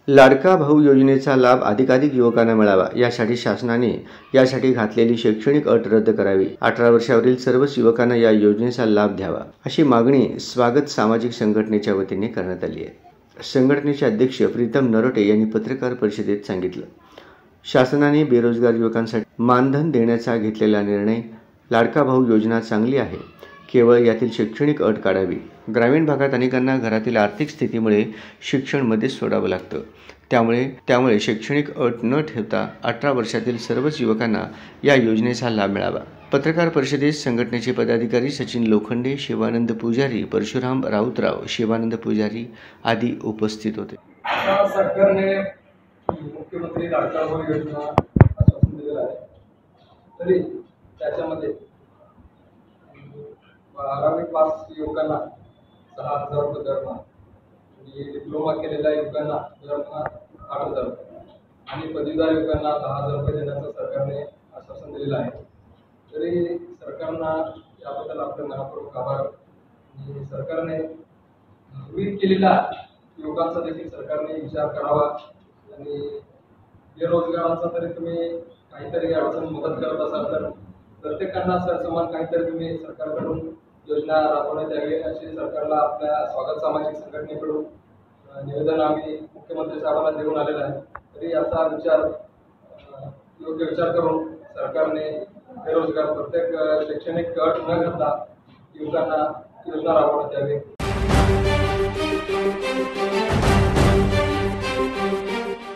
लाडका भाऊ योजनेचा लाभ अधिकाधिक युवकांना मिळावा यासाठी शासनाने यासाठी घातलेली शैक्षणिक अट रद्द करावी। 18 वर्षावरील सर्वच युवकांना या योजनेचा लाभ द्यावा अशी मागणी स्वागत सामाजिक संघटनेच्या वतीने करण्यात आली आहे। संघटनेचे अध्यक्ष प्रीतम नरोटे यांनी पत्रकार परिषदेत सांगितलं, शासनाने बेरोजगार युवकांसाठी मानधन देण्याचा घेतलेला निर्णय लाडका भाऊ योजना चांगली आहे, केवळ यातील शैक्षणिक अट काढावी। ग्रामीण भागात अनेकांना घरातील आर्थिक स्थितीमुळे शिक्षण मध्येच सोडावं लागतं, त्यामुळे शैक्षणिक अट न ठेवता 18 वर्षातील सर्वच युवकांना या योजनेचा लाभ मिळावा। पत्रकार परिषदेत संघटनेचे पदाधिकारी सचिन लोखंडे, शिवानंद पुजारी, परशुराम राऊतराव, शिवानंद पुजारी आदी उपस्थित होते। सरकारने मुख्यमंत्री लाडका भाऊ योजना आश्वासन दिलेलं आहे, तरी त्याच्यामध्ये 12वी पास युवकांना 6,000 रुपये दरमहा आणि डिप्लोमा केलेल्या युवकांना दरमहा 8,000 रुपये आणि पदवीधर युवकांना 10,000 रुपये देण्याचं सरकारने आश्वासन दिलेलं आहे। तरी सरकारला याबद्दल आपले मनपूर्वक आभार। आणि सरकारने नोकरी केलेल्या युवकांचा देखील सरकारने विचार करावा आणि बेरोजगारांचा तरी तुम्ही काहीतरी अडचण मदत करत असाल तर प्रत्येकांना सरसमान काहीतरी तुम्ही सरकारकडून योजना राबवण्यात यावी अशी सरकारला आपल्या स्वागत सामाजिक संघटनेकडून निवेदन आम्ही मुख्यमंत्री साहेबांना देऊन आलेलं आहे। तरी याचा योग्य विचार करून सरकारने बेरोजगार प्रत्येक शैक्षणिक अट न घालता युवकांना योजना राबवण्यात यावी।